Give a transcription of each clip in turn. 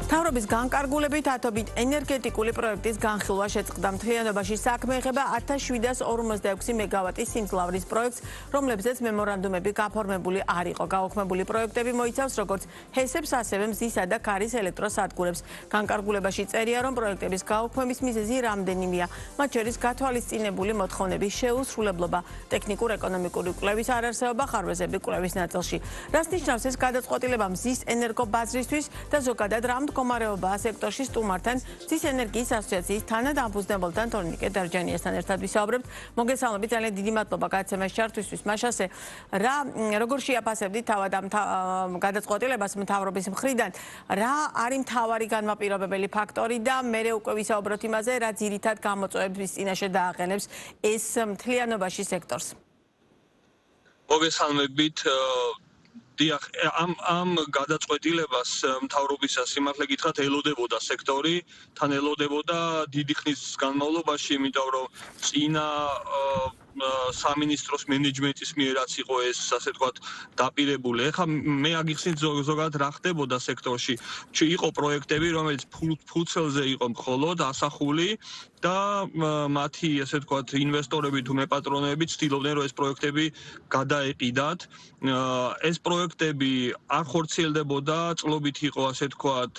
მთავრობის განკარგულებით ათობით ენერგეტიკული პროექტის განხილვა შეწყდა. მთლიანობაში საქმე ეხება 1756 მეგავატის სიმძლავრის პროექტს, რომლებზეც მემორანდუმები გაფორმებული არ იყო. გაუქმებული პროექტები მოიცავს როგორც ჰესებს, ასევე მზისა და ქარის ელექტროსადგურებს. განკარგულებაში წერია, რომ პროექტების გაუქმების მიზეზი რამდენიმეა. მათ შორის გათვალისწინებული მოთხოვნების შეუსრულებლობა, ტექნიკურ-ეკონომიკური კვლევის არარსებობა ხარვეზები კვლევის ნაწილში. რას ნიშნავს ეს გადაწყვეტილება მზის ენერგობაზრისთვის და ზოგადად რა მდგომარეობაა სექტორში სტუმართან მზის ენერგიის ასოციაციის თანადამფუძნებელთან თორნიკე დარჯანიასთან ერთად ვისაუბრებთ. მოგესალმებით, ძალიან დიდი მადლობა გადაცემაში ჩართვისთვის. მაშასე, როგორ შეაფასებდით თავად ამ გადაწყვეტილებას მთავრობის მხრიდან? რა არის მთავარი განმაპირობებელი ფაქტორი და მერე უკვე ვისაუბროთ იმაზე, რა ძირითად გამოწვევების წინაშე დააყენებს ეს მთლიანობაში სექტორს? მოგესალმებით. ამ გადაწყვეტილებას მთავრობისა სიმართლე გითხრათ ელოდებოდა სექტორი, თან ელოდებოდა დიდი ხნის განმავლობაში, იმიტომ რომ წინა სამინისტროს მენეჯმენტის მიერაც იყო ეს, ასე ვთქვათ, დაპირებული. ეხლა მე აგიხსნით ზოგადად რა ხდებოდა სექტორში. იყო პროექტები, რომელიც ფუცელზე იყო მხოლოდ ასახული და მათი, ასე ვთქვათ, ინვესტორები თუ მეპატრონეები ცდილობდნენ, რომ ეს პროექტები გადაეყიდათ. ეს პროექტები არ ხორციელდებოდა, წლობით იყო, ასე ვთქვათ,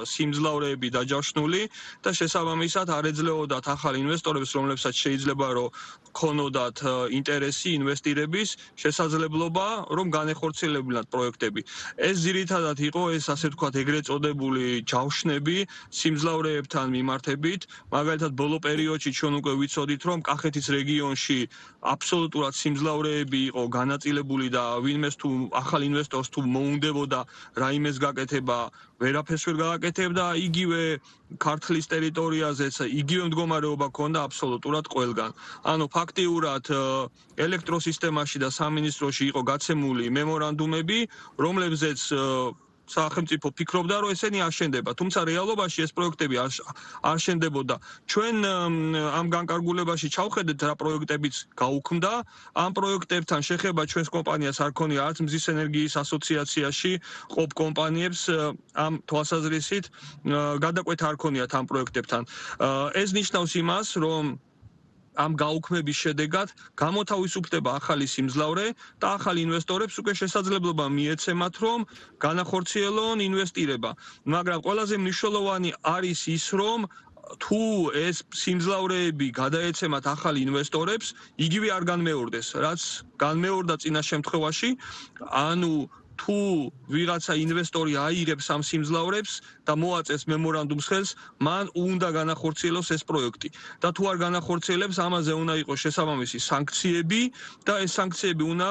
სიმძლავრეები დაჯავშნული და შესაბამისად არ ეძლეოდათ ახალ ინვესტორებს, რომლებსაც შეიძლება რომ ქონოდათ ინტერესი ინვესტირების შესაძლებლობა, რომ განეხორციელებინათ პროექტები. ეს ძირითადად იყო ეს, ასე ვთქვათ, ეგრეთ წოდებული ჯავშნები სიმძლავრეებთან მიმართებით. მაგალითად, ბოლო პერიოდში ჩვენ უკვე ვიცოდით, რომ კახეთის რეგიონში აბსოლუტურად სიმძლავრეები იყო განაწილებული და ვინმეს თუ ახალ ინვესტორს თუ მოუნდებოდა რაიმეს გაკეთება, ვერაფერს ვერ გააკეთებდა, იგივე ქართლის ტერიტორიაზეც იგივე მდგომარეობა ჰქონდა აბსოლუტურად ყველგან. ანუ ფაქტიურად ელექტროსისტემაში და სამინისტროში იყო გაცემული მემორანდუმები, რომლებზეც სახელმწიფო ფიქრობდა, რომ ესენი აშენდება, თუმცა რეალობაში ეს პროექტები არ შენდებოდა. ჩვენ ამ განკარგულებაში ჩავხედეთ რა პროექტებიც გაუქმდა. ამ პროექტებთან შეხება ჩვენს კომპანიას არ ქონია არც მზის ენერგიის ასოციაციაში ყოფ კომპანიებს ამ თვალსაზრისით გადაკვეთა არ ქონიათ ამ პროექტებთან. ეს ნიშნავს იმას, რომ ამ გაუქმების შედეგად გამოთავისუფლდება ახალი სიმძლავრე და ახალ ინვესტორებს უკვე შესაძლებლობა მიეცემათ, რომ განახორციელონ ინვესტირება. მაგრამ ყველაზე მნიშვნელოვანი არის ის, რომ თუ ეს სიმძლავრეები გადაეცემათ ახალ ინვესტორებს, იგივე არ განმეორდეს, რაც განმეორდა წინა შემთხვევაში, ანუ თუ ვიღაცა ინვესტორი აიღებს ამ სიმძლავრებს და მოაწეს მემორანდუმს ხელს, მან უნდა განახორციელოს ეს პროექტი. და თუ არ განახორციელებს, ამაზე უნდა იყოს შესაბამისი სანქციები და ეს სანქციები უნდა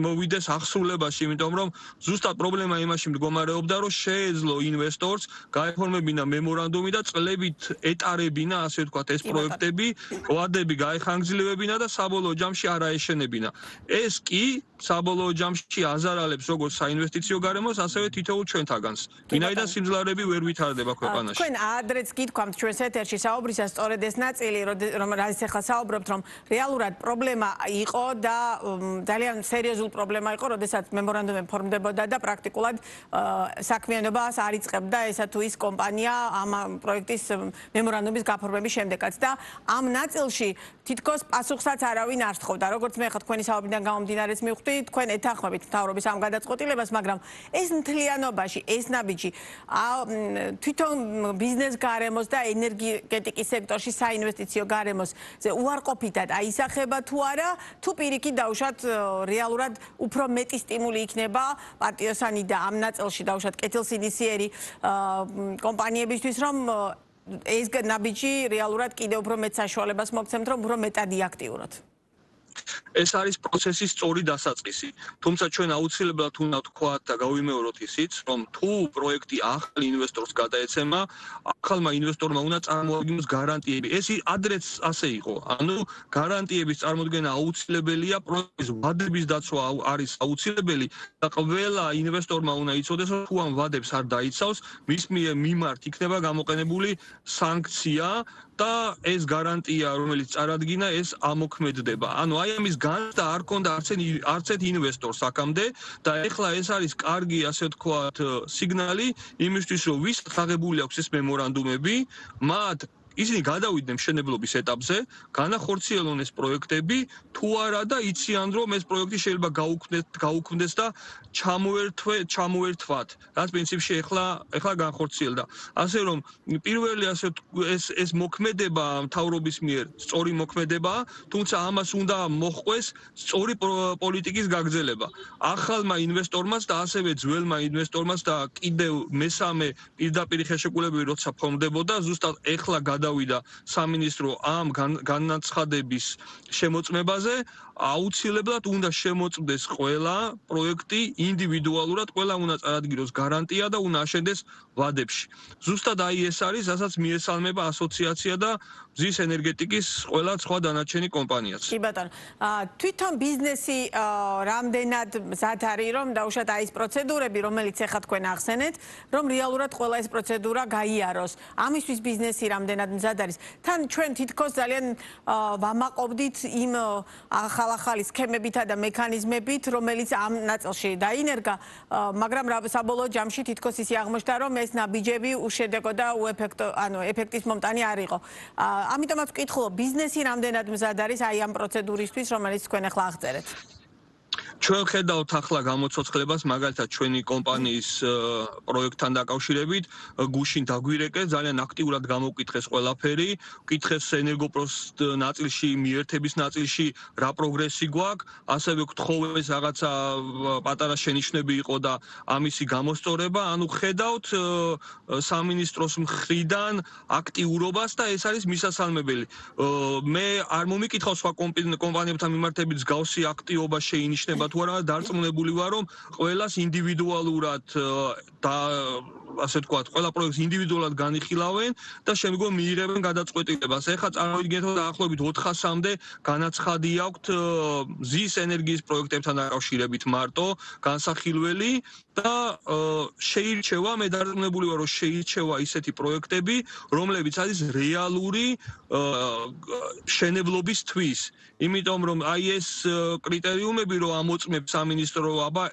მოვიდეს აღსრულებაში, იმიტომ რომ ზუსტად პრობლემა იმაში მდგომარეობდა, რომ შეეძლო ინვესტორს გაეფორმებინა მემორანდუმი და წლებით ეტარებინა, ასე ვთქვათ, ეს პროექტები, ვადები გაეხანგრძლივებინა და საბოლოო ჯამში არ აეშენებინა. ეს კი საბოლოო ჯამში აზარალებს როგორც საინვესტიციო გარემოს, ასევე თითოეულ ჩვენთაგანს. ვინაიდან სიმძლავრეები ვერ ვითარდება ქვეყანაში. თქვენ ადრეც გითქვამთ ჩვენს ეთერში საუბრისას სწორედ ეს ნაწილი, რომ რაც ახლა საუბრობთ, რომ რეალურად პრობლემა იყო და ძალიან სერიოზული პრობლემა იყო, როდესაც მემორანდუმები ფორმდებოდა და პრაქტიკულად საქმიანობას არ იწყებდა ესა თუ ის კომპანია ამ პროექტის მემორანდუმის გაფორმების შემდეგაც და ამ ნაწილში თითქოს პასუხსაც არავინ არ სთხოვდა. როგორც მე ხა თქვენი საუბრიდან გამომდინარეც მივხვდი, თქვენ ეთანხმებით მთავრობის ამ გადაწყვეტილებას, მაგრამ ეს მთლიანობაში, ეს ნაბიჯი თვითონ ბიზნეს გარემოს და ენერგეტიკის სექტორში საინვესტიციო გარემოს უარყოფითად აისახება თუ არა, თუ პირიქით დაუშვათ რეალურად უფრო მეტი სტიმული იქნება პატიოსანი და ამ ნაწილში დაუშვათ კეთილსინისიერი კომპანიებისთვის, რომ ეს ნაბიჯი რეალურად კიდევ უფრო მეტ საშუალებას მოგცემთ, რომ უფრო მეტად იაქტიუროთ. ეს არის პროცესის სწორი დასაწყისი. თუმცა ჩვენ აუცილებლად უნდა ვთქვათ და გავიმეოროთ ისიც, რომ თუ პროექტი ახალ ინვესტორს გადაეცემა, ახალმა ინვესტორმა უნდა წარმოადგინოს გარანტიები. ეს ადრეც ასე იყო. ანუ გარანტიების წარმოდგენა აუცილებელია, პროექტის ვადების დაცვა არის აუცილებელი და ყველა ინვესტორმა უნდა იცოდეს, რომ თუ ამ ვადებს არ დაიცავს, მის მიმართ იქნება გამოყენებული სანქცია და ეს გარანტია, რომელიც წარადგინა, ეს ამოქმედდება. ანუ აი ამის განცდა არ ქონდა არც ერთ ინვესტორს აქამდე და ეხლა ეს არის კარგი, ასე ვთქვათ, სიგნალი იმისთვის, რომ ვისაც აღებული აქვს ეს მემორანდუმები, მათ ისინი გადავიდნენ მშენებლობის ეტაპზე, განახორციელონ ეს პროექტები, თუ არა და იციან, რომ ეს პროექტი შეიძლება გაუქმდეს და ჩამოერთვათ, რაც პრინციპში ეხლა განხორციელდა. ასე რომ პირველი ეს მოქმედება მთავრობის მიერ სწორი მოქმედებაა, თუმცა ამას უნდა მოჰყვეს სწორი პოლიტიკის გაგრძელება. ახალმა ინვესტორმაც და ასევე ძველმა ინვესტორმაც და კიდევ მესამე პირდაპირ ხელშეკრულებები როცა ფორმდებოდა, ზუსტად ეხლა გადავიდა სამინისტრო ამ განაცხადების შემოწმებაზე, აუცილებლად უნდა შემოწმდეს ყველა პროექტი ინდივიდუალურად, ყველა უნდა წარადგინოს გარანტია და უნდა აშენდეს ვადებში. ზუსტად აი ეს არის, რასაც მიესალმება ასოციაცია და მზის ენერგეტიკის ყველა სხვა დანარჩენი კომპანიაც. კი ბატონო, თვითონ ბიზნესი რამდენად მზად არის, რომ დაუშვათ აი ეს პროცედურები, რომელიც ახლა თქვენ ახსენეთ, რომ რეალურად ყველა ეს პროცედურა გაიაროს. ამისთვის ბიზნესი რამდენად მზად არის. თან ჩვენ თითქოს ძალიან ვამაყობდით იმ ახალი სქემებითა და მექანიზმებით, რომელიც ამ ნაწილში დაინერგა, მაგრამ საბოლოო ჯამში თითქოს ისე აღმოჩნდა, რომ ეს ნაბიჯები უშედეგო და ეფექტის მომტანი არ იყო. ამიტომაც ვკითხულობ, ბიზნესი რამდენად მზად არის აი ამ პროცედურისთვის, რომელიც თქვენ ახლა აღწერეთ. ჩვენ ხედავთ ახლა გამოცოცხლებას, მაგალითად ჩვენი კომპანიის პროექტთან დაკავშირებით, გუშინ დაგვირეკე, ძალიან აქტიურად გამოვკითხეს ყველაფერი, ვკითხეს ენერგოპროს ნაწილში, მიერთების ნაწილში რა პროგრესი გვაქვს, ასევე გთხოვეს რაღაცა პატარა შენიშვნები იყო და ამისი გამოსწორება, ანუ ხედავთ სამინისტროს მხრიდან აქტიურობას და ეს არის მისასალმებელი. მე არ მომიკითხავ სხვა კომპანიებთან მიმართებით მსგავსი აქტივობა შეინიშნება თუ არა, დარწმუნებული ვარ, რომ ყველას ინდივიდუალურად და ასე ვთქვათ, ყველა პროექტს ინდივიდუალურად განიხილავენ და შემდგომ მიიღებენ გადაწყვეტილებას. ეხლა წარმოვიდგინეთ, რომ დაახლოებით 400-მდე განაცხადი აქვთ მზის ენერგიის პროექტებთან დაკავშირებით მარტო განსახილველი და შეირჩევა, მე დარწმუნებული ვარ, რომ შეირჩევა ისეთი პროექტები, რომლებიც არის რეალური მშენებლობისთვის. იმიტომ რომ აი ეს კრიტერიუმები რომ ამოწმებს სამინისტრო, აბა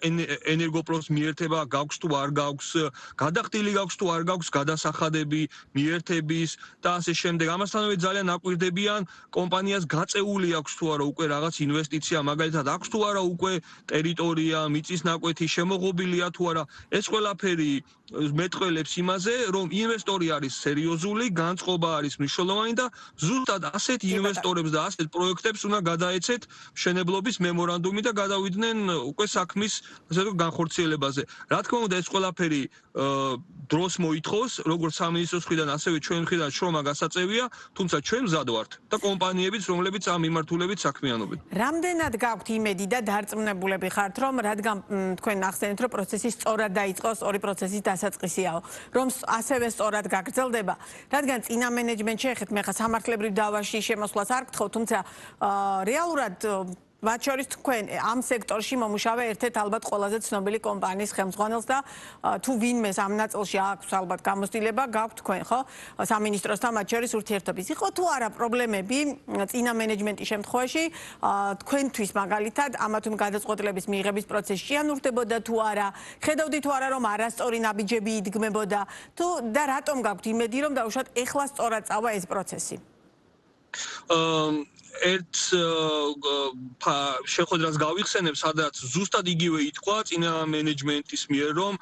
ენერგოპროს მიერთება გაქვს თუ არ გაქვს, გადახდილი გაქვს თუ არ გაქვს გადასახადები მიერთების და ასე შემდეგ. ამასთანავე ძალიან აკვირდებიან კომპანიას გაწეული აქვს თუ არა უკვე რაღაც ინვესტიცია, მაგალითად აქვს თუ არა უკვე ტერიტორია, მიწის ნაკვეთი შემოღობილია თუ არა. ეს ყველაფერი მეტყველებს იმაზე, რომ ინვესტორი არის სერიოზული, განწყობა არის მნიშვნელოვანი და ზუსტად ასეთ ინვესტორებს და ასეთ პროექტებს უნდა გადაეცეთ მშენებლობის მემორანდუმი და გადავიდნენ უკვე საქმის ასე რომ განხორციელებაზე. რა თქმა უნდა, ეს ყველაფერი დროს მოითხოვს, როგორც სამინისტროს მხრიდან, ასევე ჩვენ მხრიდან შრომა გასაწევია, თუმცა ჩვენ მზად ვართ და კომპანიებიც, რომლებიც ამ მიმართულებით საქმიანობენ. რამდენად გაქვთ იმედი და დარწმუნებულები ხართ, რომ რადგან თქვენ ახსენეთ, რომ პროცესი სწორად დაიწყო, სწორი პროცესის დასაწყისიაო, რომ ასევე სწორად გაგრძელდება, რადგან წინა მენეჯმენტში ეხეთ მე ხა სამართლებრივ დავაში შემოსვლას არ გთხოვ, თუმცა რეალურად მათ შორის თქვენ ამ სექტორში მომუშავე ერთ-ერთ ალბათ ყველაზე ცნობილი კომპანიის ხელმძღვანელს და თუ ვინმეს ამ ნაწილში აქვს ალბათ გამოცდილება გაქვთ თქვენ, ხო? სამინისტროსთან მათ შორის ურთიერთობის. იყო თუ არა პრობლემები წინა მენეჯმენტის შემთხვევაში თქვენთვის მაგალითად ამათ გადაწყვეტილების მიღების პროცესში შეანურდებოდა თუ არა? ხედავდი თუ არა რომ არასწორი ნაბიჯები იდგმებოდა? თუ და რატომ გაქვთ იმედი რომ დაუშვათ ეხლა სწორად წავა ეს პროცესი? ერთ შეხვედრას გავიხსენებ, სადაც ზუსტად იგივე ითქვა წინა მენეჯმენტის მიერ, რომ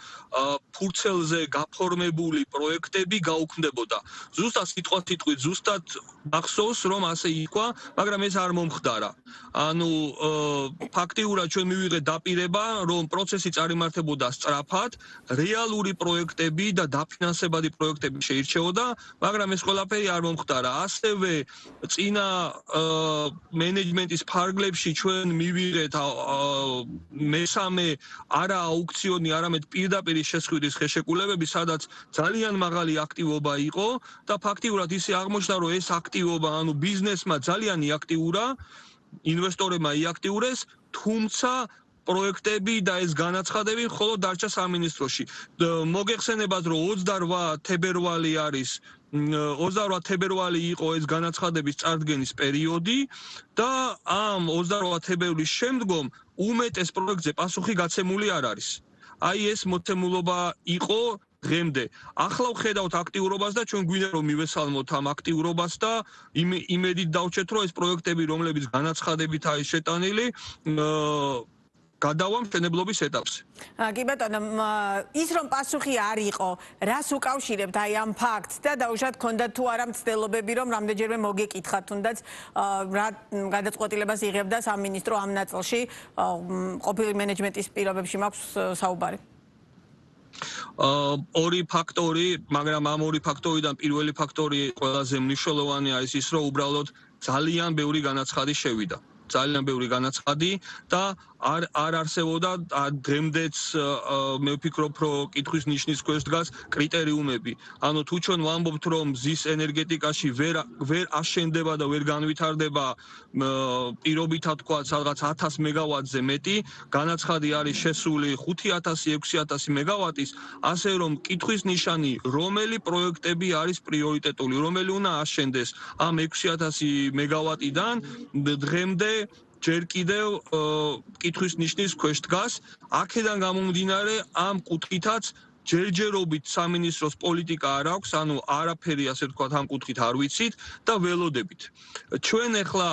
ფურცელზე გაფორმებული პროექტები გაუქმდებოდა. ზუსტად სიტყვით ზუსტად ახსოვს, რომ ასე ითქვა, მაგრამ ეს არ მომხდარა. ანუ ფაქტიურად ჩვენ მივიღეთ დაპირება, რომ პროცესი წარიმართებოდა სწრაფად, რეალური პროექტები და დაფინანსებადი პროექტები შეირჩეოდა, მაგრამ ეს ყველაფერი არ მომხდარა. ასევე წინა მენეჯმენტის ფარგლებში ჩვენ მივიღეთ მესამე არა აუქციონი, არამედ პირდაპირ შესხივების ხელშეკრულებები, სადაც ძალიან მაღალი აქტივობა იყო და ფაქტიურად ისე აღმოჩნდა, რომ ეს აქტივობა, ანუ ბიზნესმა ძალიან იაქტიურა, ინვესტორებმა იაქტიურეს, თუმცა პროექტები და ეს განაცხადები მხოლოდ დარჩა სამინისტროში. მოგეხსენებათ, რომ 28 თებერვალი არის 28 თებერვალი იყო ეს განაცხადების წარდგენის პერიოდი და ამ 28 თებერვლის შემდგომ უმეტეს პროექტზე პასუხი გაცემული არ არის. აი ეს მოცემულობა იყო დღემდე. ახლა ვხედავთ აქტიურობას და ჩვენ გვინდა რომ მივესალმოთ ამ აქტიურობას და იმედით დავჩეთ, რომ ეს პროექტები, რომლებიც განაცხადებით არის შეტანილი, გადავა მშენებლობის ეტაპზე. კი ბატონო, ის რომ პასუხი არ იყო, რას უკავშირებთ აი ამ ფაქტს და დაუშვათ ქონდათ თუ არა მცდელობები, რომ რამდენჯერმე მოგეკითხათ თუნდაც რა გადაწყვეტილებას იღებდა სამინისტრო ამ ნაწილში, ყოფილი მენეჯმენტის პირობებში მაქვს საუბარი. ორი ფაქტორი, მაგრამ ამ ორი ფაქტორიდან პირველი ფაქტორი ყველაზე მნიშვნელოვანი არის ის, რომ უბრალოდ ძალიან ბევრი განაცხადი შევიდა. ძალიან ბევრი განაცხადი და არ არსებობდა დღემდეც მე ვფიქრობ, რომ კითხვის ნიშნის ქვეშ დგას კრიტერიუმები. ანუ თუ ჩვენ ვამბობთ, რომ მზის ენერგეტიკაში ვერ აშენდება და ვერ განვითარდება პირობითად თქვა სადღაც 1000 მეგავატზე მეტი, განაცხადი არის შესული 5000-6000 მეგავატის, ასე რომ კითხვის ნიშანი, რომელი პროექტები არის პრიორიტეტული, რომელი უნდა აშენდეს ამ 6000 მეგავატიდან დღემდე ჯერ კიდევ კითხვის ნიშნის ქვეშ დგას. აქედან გამომდინარე ამ კუთხითაც ჯერჯერობით სამინისტროს პოლიტიკა არ აქვს, ანუ არაფერი ასე ვთქვათ ამ კუთხით არ ვიცით და ველოდებით. ჩვენ ახლა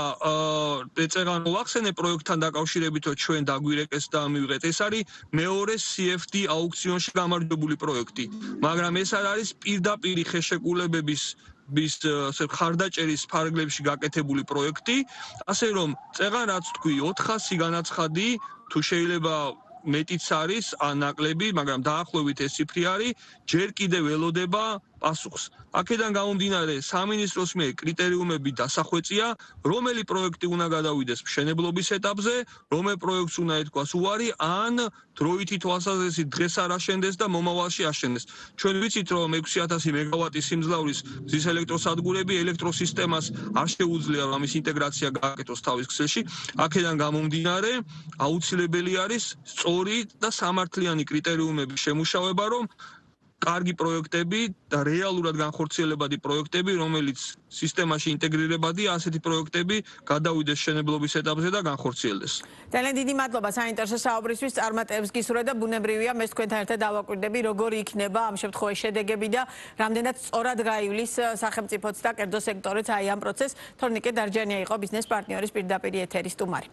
ეწეღან ვახსენე პროექტთან დაკავშირებით, რომ ჩვენ დაგვირეკეს და მივიღეთ. ეს არის მეორე CFD აუქციონში გამარჯვებული პროექტი, მაგრამ ეს არ არის პირდაპირი ხელშეკრულებების ხარდაჭერის ფარგლებში გაკეთებული პროექტი, ასე რომ წეღან რაც თქვი 400 განაცხადი თუ შეიძლება მეტიც არის ან ნაკლები, მაგრამ დაახლოებით ეს ციფრი არის, ჯერ კიდევ ველოდება პასუხს. აქედან გამომდინარე, სამინისტროს მიერ კრიტერიუმები დასახვეწია, რომელი პროექტი უნდა გადავიდეს მშენებლობის ეტაპზე, რომელ პროექტს უნდა ეთქვას უარი, ან დროითი თვალსაზრისით დღეს არ აშენდეს და მომავალში აშენდეს. ჩვენ ვიცით, რომ 6000 მეგავატის სიმძლავრის მზის ელექტროსადგურები ელექტროსისტემას არ შეუძლია რომ ამის ინტეგრაცია გააკეთოს თავის ქსელში. აქედან გამომდინარე, აუცილებელი არის სწორი და სამართლიანი კრიტერიუმების შემუშავება, რომ კარგი პროექტები და რეალურად განხორციელებადი პროექტები, რომელიც სისტემაში ინტეგრირებადია, ასეთი პროექტები გადავიდეს მშენებლობის ეტაპზე და განხორციელდეს. ძალიან დიდი მადლობა საინტერესო საუბრისთვის, წარმატებებს გისურვებთ და ბუნებრივია მე თქვენთან ერთად დავაკვირდები, როგორი იქნება ამ შემთხვევაში შედეგები და რამდენად სწორად გაივლის სახელმწიფოც და კერძო სექტორიც აი ამ პროცესს. თორნიკე დარჯანია იყო ბიზნეს პარტნიორის პირდაპირ ეთერის სტუმარი.